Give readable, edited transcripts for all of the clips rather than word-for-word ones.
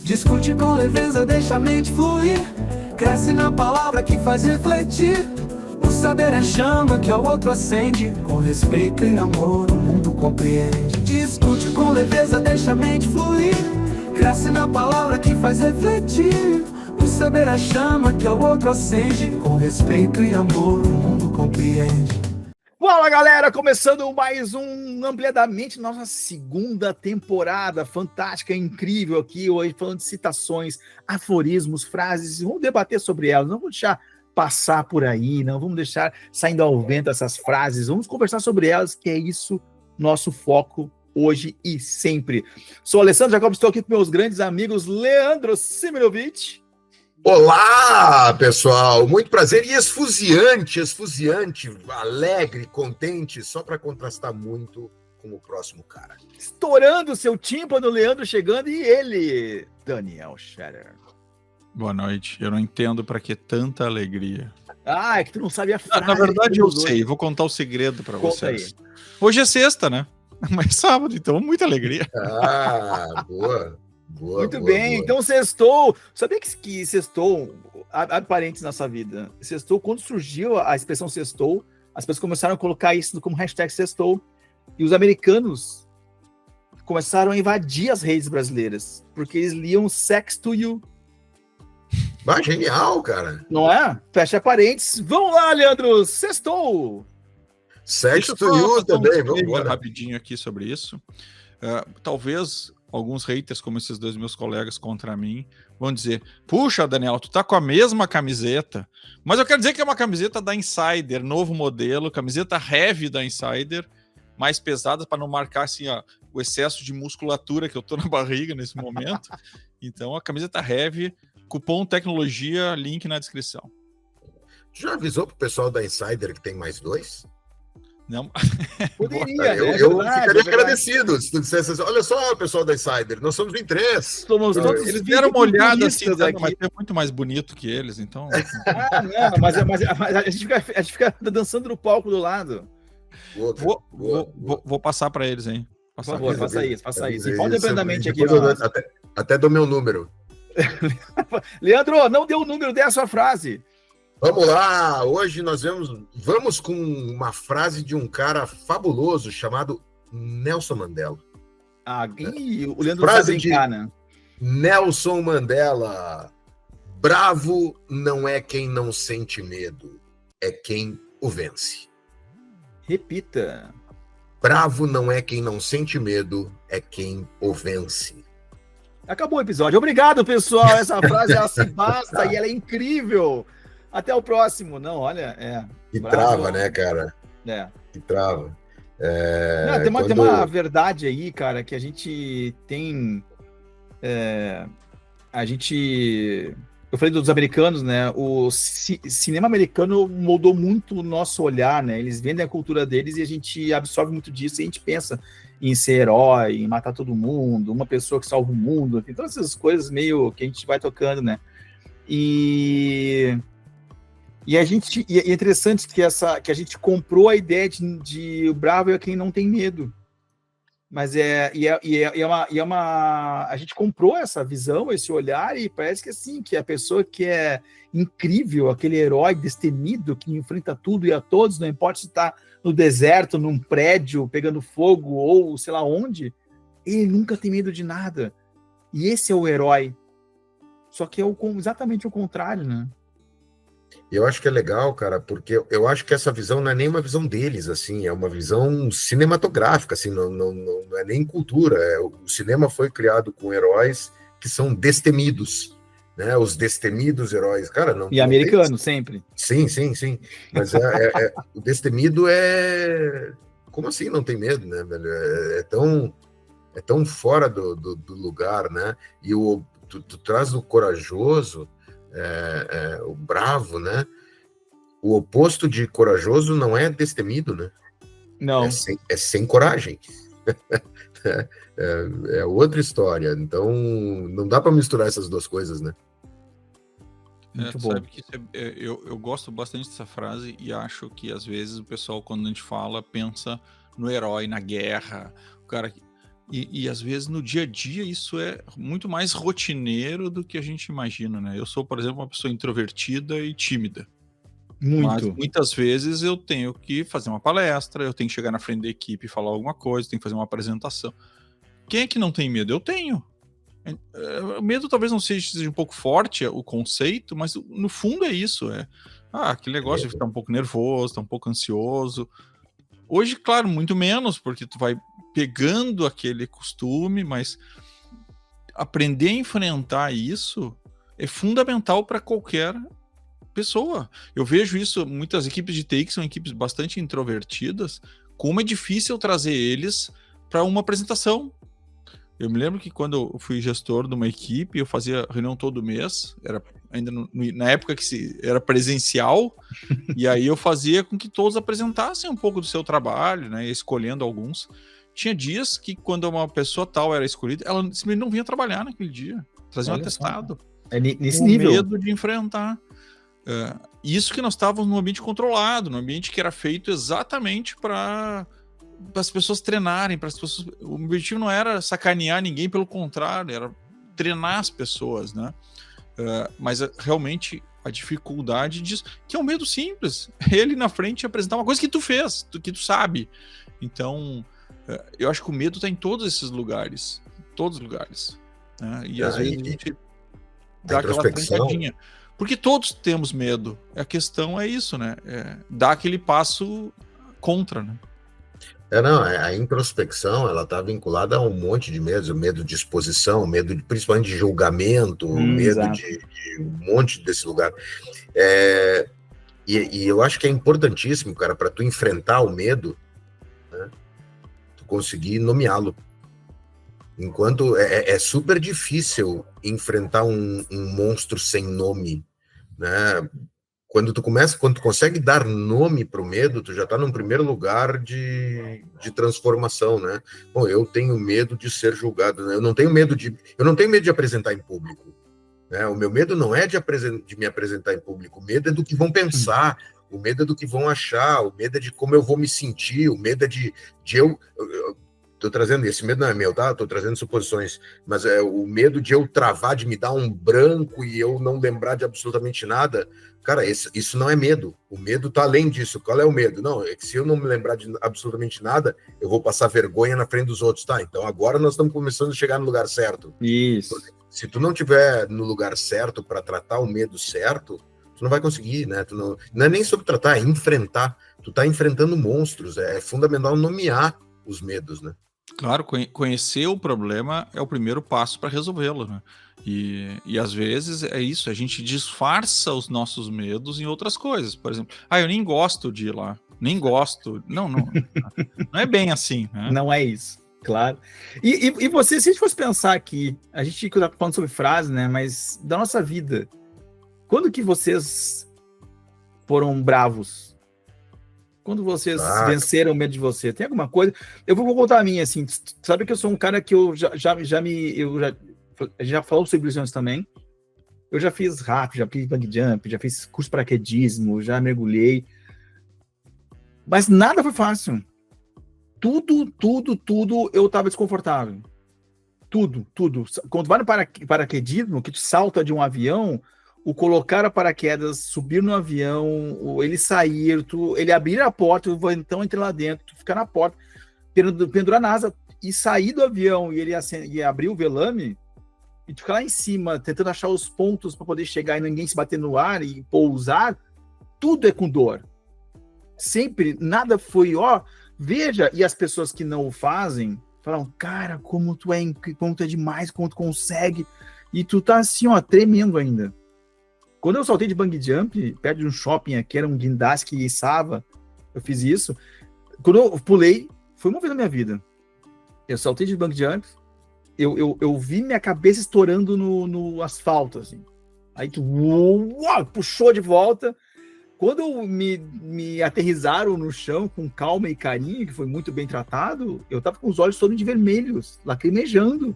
Discute com leveza, deixa a mente fluir. Cresce na palavra que faz refletir. O saber é chama que ao outro acende. Com respeito e amor o mundo compreende. Discute com leveza, deixa a mente fluir. Cresce na palavra que faz refletir. O saber é chama que ao outro acende. Com respeito e amor o mundo compreende. Fala, galera, começando mais um Ampliadamente, nossa segunda temporada fantástica, incrível aqui, hoje falando de citações, aforismos, frases, vamos debater sobre elas, não vamos deixar passar por aí, não vamos deixar saindo ao vento essas frases, vamos conversar sobre elas, que é isso nosso foco hoje e sempre. Sou Alessandro Jacob, estou aqui com meus grandes amigos Leandro Simirovic. Olá, pessoal, muito prazer, e esfuziante, alegre, contente, só para contrastar muito com o próximo cara. Estourando o seu tímpano, Leandro chegando, e ele, Daniel Scherer. Boa noite, eu não entendo para que tanta alegria. Ah, é que tu não sabe a frase. Na verdade eu sei, vou contar o segredo para vocês. Aí. Hoje é sexta, né? Mas sábado, então muita alegria. Ah, boa. Muito bem, boa. Então sextou. Sabia que sextou, abre parênteses na sua vida, sextou, quando surgiu a expressão sextou, as pessoas começaram a colocar isso como hashtag sextou, e os americanos começaram a invadir as redes brasileiras, porque eles liam sex to you. Ah, genial, cara. Não é? Fecha parênteses. Vamos lá, Leandro, sextou. Sex to you também, vamos embora. Rapidinho aqui sobre isso. Talvez alguns haters, como esses dois meus colegas contra mim, vão dizer, puxa, Daniel, tu tá com a mesma camiseta, mas eu quero dizer que é uma camiseta da Insider, novo modelo, camiseta heavy da Insider, mais pesada, para não marcar assim, ó, o excesso de musculatura que eu tô na barriga nesse momento. Então, a camiseta heavy, cupom tecnologia, link na descrição. Tu já avisou pro pessoal da Insider que tem mais dois? Não. Poderia, eu ficaria agradecido se tu dissesse assim, olha só, pessoal da Insider, nós somos em 3. Eles deram uma olhada assim, mas é muito mais bonito que eles, então... não, mas a gente fica dançando no palco do lado. Vou passar para eles, hein? Por favor, faça isso. Pode independentamente aqui. Até dou meu número. Leandro, não deu o número, dê a sua frase. Vamos lá, hoje nós vamos com uma frase de um cara fabuloso chamado Nelson Mandela. O Leandro frase não sabe brincar, né? Nelson Mandela: bravo não é quem não sente medo, é quem o vence. Repita. Bravo não é quem não sente medo, é quem o vence. Acabou o episódio. Obrigado, pessoal. Essa frase ela se basta e ela é incrível. Até o próximo. Não, olha, Que trava, né, cara? Que trava. Tem uma verdade aí, cara, que a gente tem... Eu falei dos americanos, né? O cinema americano moldou muito o nosso olhar, né? Eles vendem a cultura deles e a gente absorve muito disso e a gente pensa em ser herói, em matar todo mundo, uma pessoa que salva o mundo, tem todas essas coisas meio que a gente vai tocando, né? E é interessante que a gente comprou a ideia de o bravo é quem não tem medo. Mas a gente comprou essa visão, esse olhar, e parece que assim, que a pessoa que é incrível, aquele herói destemido que enfrenta tudo e a todos, não importa se está no deserto, num prédio, pegando fogo ou sei lá onde, ele nunca tem medo de nada. E esse é o herói. Só que é exatamente o contrário, né? Eu acho que é legal, cara, porque eu acho que essa visão não é nem uma visão deles, assim, é uma visão cinematográfica, assim, não é nem cultura. O cinema foi criado com heróis que são destemidos, né? Os destemidos heróis, cara, não. E americanos, sempre. Sim. Mas o destemido é. Como assim não tem medo, né, velho? É tão fora do lugar, né? E tu traz o corajoso. O bravo, né? O oposto de corajoso não é destemido, né? Não. É sem coragem. É outra história. Então, não dá para misturar essas duas coisas, né? Muito bom. Sabe que eu gosto bastante dessa frase e acho que às vezes o pessoal, quando a gente fala, pensa no herói, na guerra, o cara que... E às vezes no dia a dia isso é muito mais rotineiro do que a gente imagina, né? Eu sou, por exemplo, uma pessoa introvertida e tímida. Mas Muito. muitas vezes eu tenho que fazer uma palestra, eu tenho que chegar na frente da equipe e falar alguma coisa, tenho que fazer uma apresentação. Quem é que não tem medo? Eu tenho. O medo talvez não seja um pouco forte o conceito, mas no fundo é isso. Aquele negócio de ficar um pouco nervoso, tá um pouco ansioso. Hoje, claro, muito menos, porque tu vai pegando aquele costume, mas aprender a enfrentar isso é fundamental para qualquer pessoa. Eu vejo isso, muitas equipes de TI que são equipes bastante introvertidas, como é difícil trazer eles para uma apresentação. Eu me lembro que quando eu fui gestor de uma equipe, eu fazia reunião todo mês, era ainda na época que era presencial, e aí eu fazia com que todos apresentassem um pouco do seu trabalho, né, escolhendo alguns. Tinha dias que quando uma pessoa tal era escolhida, ela simplesmente não vinha trabalhar naquele dia, trazia um atestado. Nesse com nível. Medo de enfrentar. Isso que nós estávamos num ambiente controlado, num ambiente que era feito exatamente para as pessoas treinarem, para as pessoas. O objetivo não era sacanear ninguém, pelo contrário, era treinar as pessoas, né? Mas realmente a dificuldade disso, que é um medo simples, ele na frente apresentar uma coisa que tu fez, que tu sabe. Então, eu acho que o medo está em todos esses lugares, todos os lugares, né? E às vezes a gente dá aquela trancadinha. Porque todos temos medo. A questão é isso, né? Dar aquele passo contra, né? A introspecção, ela está vinculada a um monte de medos, o medo de exposição, principalmente de julgamento, medo de um monte desse lugar. E eu acho que é importantíssimo, cara, para tu enfrentar o medo, né, tu conseguir nomeá-lo. Enquanto é super difícil enfrentar um monstro sem nome, né? Quando tu consegue dar nome para o medo, tu já está num primeiro lugar de transformação, né? Bom, eu tenho medo de ser julgado, né? Eu não tenho medo de apresentar em público, né? O meu medo não é de me apresentar em público, o medo é do que vão pensar, o medo é do que vão achar, o medo é de como eu vou me sentir, o medo é de eu tô trazendo, esse medo não é meu, tá? Tô trazendo suposições, mas é o medo de eu travar, de me dar um branco e eu não lembrar de absolutamente nada. Cara, isso não é medo. O medo tá além disso. Qual é o medo? Não, é que se eu não me lembrar de absolutamente nada, eu vou passar vergonha na frente dos outros, tá? Então agora nós estamos começando a chegar no lugar certo. Isso. Se tu não tiver no lugar certo para tratar o medo certo, tu não vai conseguir, né? Não é nem sobre tratar, é enfrentar. Tu tá enfrentando monstros. É fundamental nomear os medos, né? Claro, conhecer o problema é o primeiro passo para resolvê-lo, né? E às vezes é isso, a gente disfarça os nossos medos em outras coisas. Por exemplo, eu nem gosto de ir lá, nem gosto. Não é bem assim, né? Não é isso, claro. E você, se a gente fosse pensar aqui, a gente está falando sobre frases, né? Mas da nossa vida, quando que vocês foram bravos? Quando vocês venceram o medo de você? Tem alguma coisa? Eu vou contar a minha, assim. Sabe que eu sou um cara que a gente já falou sobre isso antes também. Eu já fiz RAF, já fiz bungee jump, já fiz curso de paraquedismo, já mergulhei. Mas nada foi fácil. Tudo eu estava desconfortável. Tudo. Quando vai no paraquedismo, que tu salta de um avião, o colocar a paraquedas, subir no avião, ele sair, ele abrir a porta, o ventão entrar lá dentro, tu ficar na porta, pendurar na asa e sair do avião e ele e abrir o velame, e tu ficar lá em cima, tentando achar os pontos para poder chegar e ninguém se bater no ar e pousar, tudo é com dor. Sempre, nada foi, veja, e as pessoas que não o fazem, falam, cara, como tu é demais, como tu consegue, e tu tá assim, tremendo ainda. Quando eu saltei de bungee jump, perto de um shopping aqui, era um guindaste que içava, eu fiz isso. Quando eu pulei, foi uma vez na minha vida. Eu saltei de bungee jump, eu vi minha cabeça estourando no asfalto, assim. Aí tu puxou de volta. Quando me aterrizaram no chão com calma e carinho, que foi muito bem tratado, eu tava com os olhos todos de vermelhos, lacrimejando.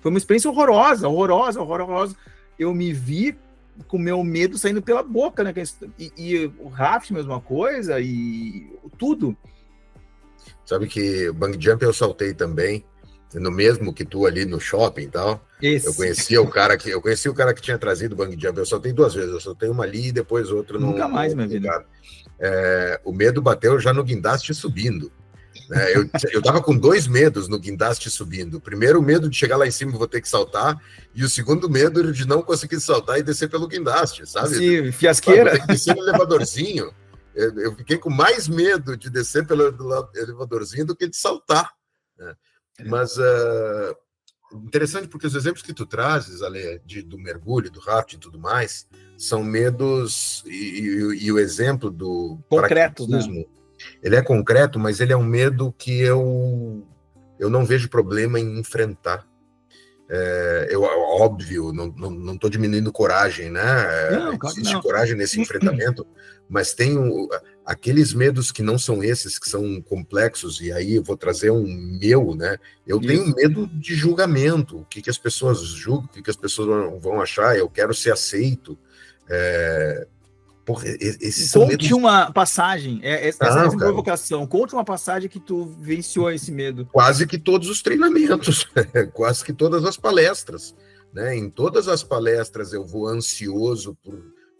Foi uma experiência horrorosa. Eu me vi com meu medo saindo pela boca, né? E o raft, mesma coisa, e tudo. Sabe que bungee jump eu saltei também, no mesmo que tu ali no shopping e tal. Esse. Eu conheci o cara que tinha trazido o bungee jump. Eu só tenho 2 vezes, eu só tenho uma ali e depois outra no Nunca mais, minha vida. O medo bateu já no guindaste subindo. Né? Eu tava com 2 medos no guindaste subindo. O primeiro, o medo de chegar lá em cima e vou ter que saltar, e o segundo medo de não conseguir saltar e descer pelo guindaste, sabe? Sim, fiasqueira. Vou ter que descer no elevadorzinho. Eu fiquei com mais medo de descer pelo elevadorzinho do que de saltar. Né? Mas interessante porque os exemplos que tu trazes, Ale, do mergulho, do rafting e tudo mais, são medos, e o exemplo do concreto, né? Ele é concreto, mas ele é um medo que eu não vejo problema em enfrentar. Óbvio, não estou diminuindo coragem, né? Não, claro, existe não. coragem nesse enfrentamento, mas tem aqueles medos que não são esses, que são complexos, e aí eu vou trazer um meu, né? Eu tenho medo de julgamento, o que as pessoas julgam, o que as pessoas vão achar, eu quero ser aceito. Conte uma passagem, essa é uma provocação. Conte uma passagem que tu venciou esse medo. Quase que todos os treinamentos, quase que todas as palestras, né? Em todas as palestras eu vou ansioso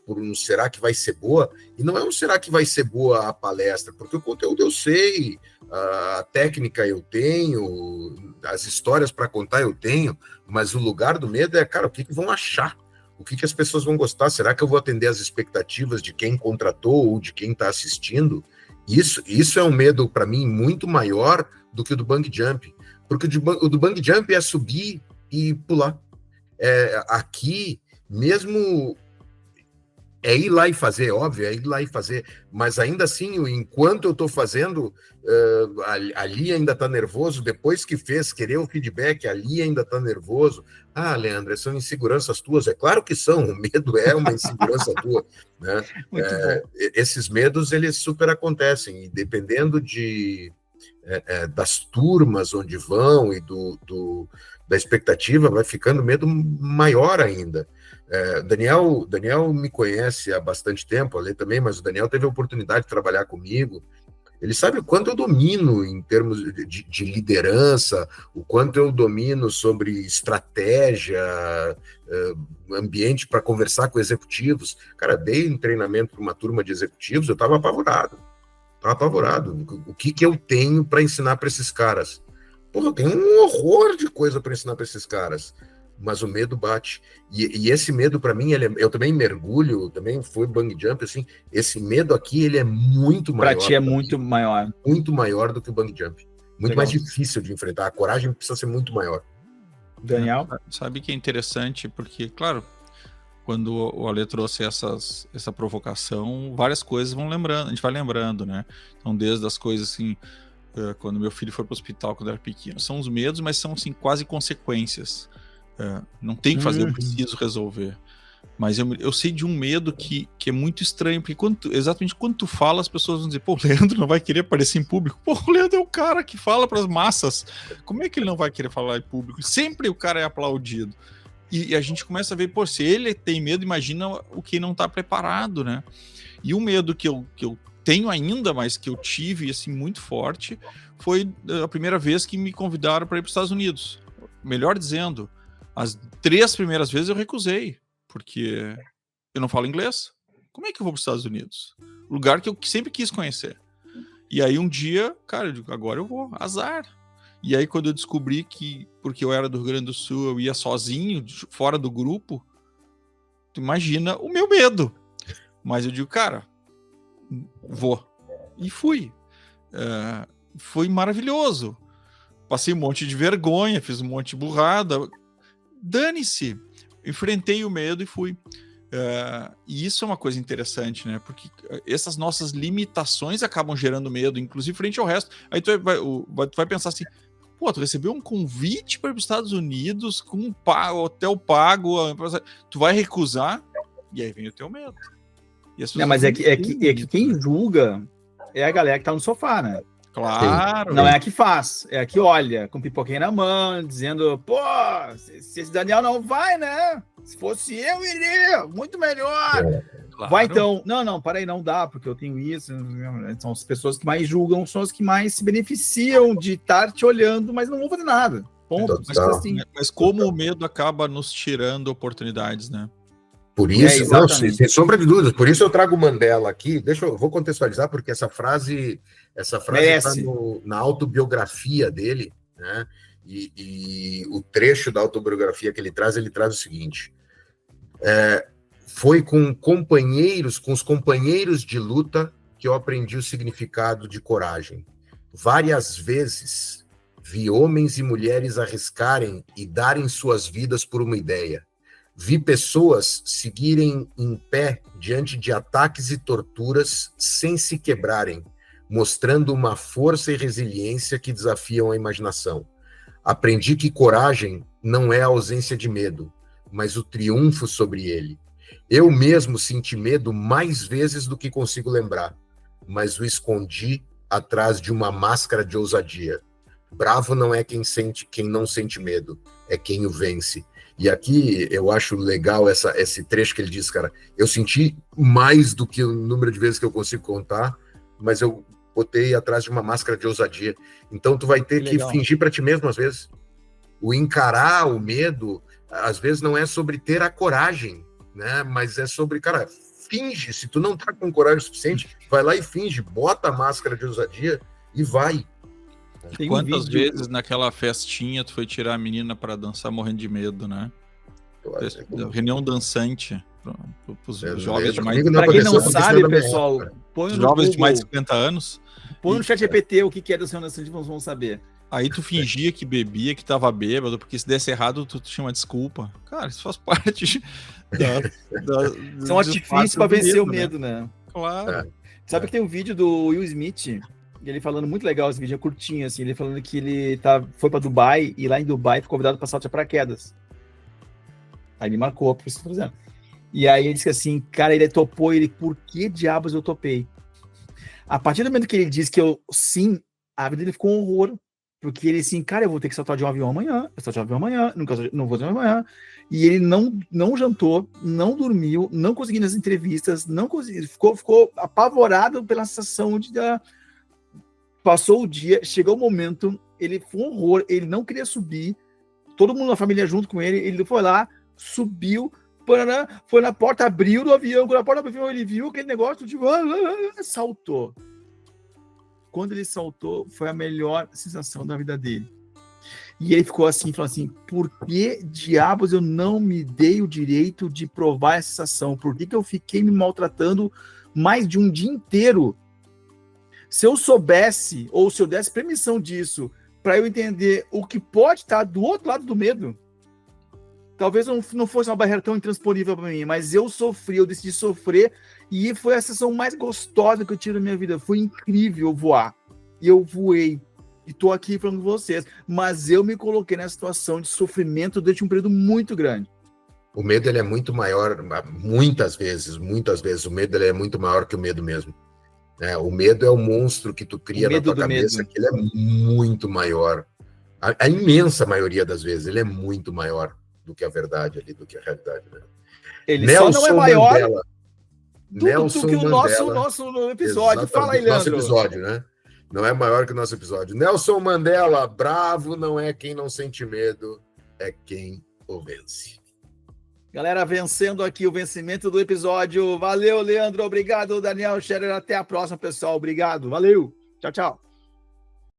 por um será que vai ser boa? E não é um será que vai ser boa a palestra, porque o conteúdo eu sei, a técnica eu tenho, as histórias para contar eu tenho, mas o lugar do medo é, cara, o que vão achar? O que as pessoas vão gostar? Será que eu vou atender as expectativas de quem contratou ou de quem está assistindo? Isso é um medo, para mim, muito maior do que o do bungee jump. Porque o do bungee jump é subir e pular. Aqui, mesmo... É ir lá e fazer, óbvio, é ir lá e fazer, mas ainda assim, enquanto eu estou fazendo, ali ainda está nervoso, depois que fez, querer o feedback, ali ainda está nervoso. Ah, Leandro, são inseguranças tuas? É claro que são, o medo é uma insegurança tua. Né? Esses medos, eles super acontecem, e dependendo das turmas onde vão e da expectativa, vai ficando medo maior ainda. Daniel me conhece há bastante tempo, a Lê também, mas o Daniel teve a oportunidade de trabalhar comigo. Ele sabe o quanto eu domino em termos de liderança, o quanto eu domino sobre estratégia, ambiente para conversar com executivos. Cara, dei um treinamento para uma turma de executivos, eu estava apavorado. O que eu tenho para ensinar para esses caras? Porra, eu tenho um horror de coisa para ensinar para esses caras. Mas o medo bate. E esse medo, para mim, eu também mergulho, também fui bungee jump, assim, esse medo aqui, ele é muito maior. Para ti é muito maior. Muito maior do que o bungee jump. Muito mais difícil de enfrentar. A coragem precisa ser muito maior. Daniel? Sabe que é interessante, porque, claro, quando o Ale trouxe essa provocação, várias coisas vão lembrando, a gente vai lembrando, né? Então, desde as coisas assim, quando meu filho foi para o hospital quando era pequeno, são os medos, mas são assim, quase consequências. Não tem que fazer, eu preciso resolver. Mas eu sei de um medo que é muito estranho, porque exatamente quando tu fala, as pessoas vão dizer, pô, o Leandro não vai querer aparecer em público. Pô, o Leandro é o cara que fala para as massas. Como é que ele não vai querer falar em público? Sempre o cara é aplaudido. E a gente começa a ver, pô, se ele tem medo, imagina o que não está preparado, né? E o medo que eu tenho ainda, mas que eu tive, assim, muito forte, foi a primeira vez que me convidaram para ir para os Estados Unidos. Melhor dizendo, as 3 primeiras vezes eu recusei, porque eu não falo inglês. Como é que eu vou para os Estados Unidos? Lugar que eu sempre quis conhecer. E aí um dia, cara, eu digo, agora eu vou, azar. E aí quando eu descobri que, porque eu era do Rio Grande do Sul, eu ia sozinho, fora do grupo, tu imagina o meu medo. Mas eu digo, cara, vou. E fui. Foi maravilhoso. Passei um monte de vergonha, fiz um monte de burrada. Dane-se, enfrentei o medo e fui. E isso é uma coisa interessante, né? Porque essas nossas limitações acabam gerando medo, inclusive frente ao resto. Aí tu vai pensar assim, pô, tu recebeu um convite para ir para os Estados Unidos com um hotel pago, tu vai recusar? E aí vem o teu medo. Mas é que quem julga é a galera que tá no sofá, né? Claro. Não é a que faz, é a que olha, com pipoquinha na mão, dizendo, pô, se esse Daniel não vai, né? Se fosse eu, iria, muito melhor. Claro. Vai então. Não, para aí, não dá, porque eu tenho isso. São as pessoas que mais julgam, são as que mais se beneficiam de estar te olhando, mas não vão fazer nada. Ponto. Total. Assim, Mas como o medo acaba nos tirando oportunidades, né? Por isso, não, exatamente. sem sombra de dúvidas, por isso eu trago o Mandela aqui. Vou contextualizar, porque essa frase está Merece. na autobiografia dele, né? E o trecho da autobiografia que ele traz o seguinte: foi com os companheiros de luta que eu aprendi o significado de coragem. Várias vezes vi homens e mulheres arriscarem e darem suas vidas por uma ideia. Vi pessoas seguirem em pé diante de ataques e torturas sem se quebrarem, mostrando uma força e resiliência que desafiam a imaginação. Aprendi que coragem não é a ausência de medo, mas o triunfo sobre ele. Eu mesmo senti medo mais vezes do que consigo lembrar, mas o escondi atrás de uma máscara de ousadia. Bravo não é quem não sente medo, é quem o vence. E aqui eu acho legal esse trecho que ele diz, cara, eu senti mais do que o número de vezes que eu consigo contar, mas eu botei atrás de uma máscara de ousadia. Então tu vai ter que fingir para ti mesmo às vezes. O encarar o medo, às vezes não é sobre ter a coragem, né? Mas é sobre, cara, finge. Se tu não tá com coragem suficiente, vai lá e finge, bota a máscara de ousadia e vai. Quantas vezes naquela festinha tu foi tirar a menina para dançar morrendo de medo, né? Reunião dançante pros jovens de mais... Pra quem não sabe, pessoal, põe no jovens Google, de mais de 50 anos. Põe no chat GPT o que é dançar dançante, vão saber. Aí tu fingia que bebia, que tava bêbado, porque se desse errado tu tinha uma desculpa. Cara, isso faz parte São artifícios para vencer o medo, né? Claro. Sabe que tem um vídeo do Will Smith, ele falando muito legal, esse vídeo é curtinho, assim, ele falando que ele foi para Dubai e lá em Dubai foi convidado para saltar de paraquedas. Aí ele marcou, por isso que eu tô fazendo. E aí ele disse assim, cara, ele topou, por que diabos eu topei? A partir do momento que ele disse que sim, a vida dele ficou um horror. Porque ele assim, cara, eu vou ter que saltar de um avião amanhã, não vou de um avião amanhã. E ele não jantou, não dormiu, não conseguiu nas entrevistas, não conseguiu, ficou apavorado pela sensação de... Passou o dia, chegou o momento, ele foi um horror, ele não queria subir, todo mundo na família junto com ele foi lá, subiu, foi na porta, abriu do avião, quando a porta abriu, ele viu aquele negócio, tipo, saltou. Quando ele saltou, foi a melhor sensação da vida dele. E ele ficou assim, falou assim, por que diabos eu não me dei o direito de provar essa sensação? Por que eu fiquei me maltratando mais de um dia inteiro? Se eu soubesse, ou se eu desse permissão disso, para eu entender o que pode estar do outro lado do medo, talvez não fosse uma barreira tão intransponível para mim, mas eu decidi sofrer, e foi a sensação mais gostosa que eu tive na minha vida. Foi incrível voar. E eu voei. E tô aqui falando com vocês. Mas eu me coloquei nessa situação de sofrimento durante um período muito grande. O medo, ele é muito maior, muitas vezes, o medo, ele é muito maior que o medo mesmo. O medo é o monstro que tu cria na tua cabeça, que ele é muito maior. A imensa maioria das vezes, ele é muito maior do que a verdade ali, do que a realidade, né? Ele Nelson só não é maior Mandela. do que o nosso episódio. Exatamente. Fala aí, Leandro. Nosso episódio, né? Não é maior que o nosso episódio. Nelson Mandela, bravo não é quem não sente medo, é quem o vence. Galera, vencendo aqui o vencimento do episódio. Valeu, Leandro. Obrigado, Daniel Scherer. Até a próxima, pessoal. Obrigado. Valeu. Tchau, tchau.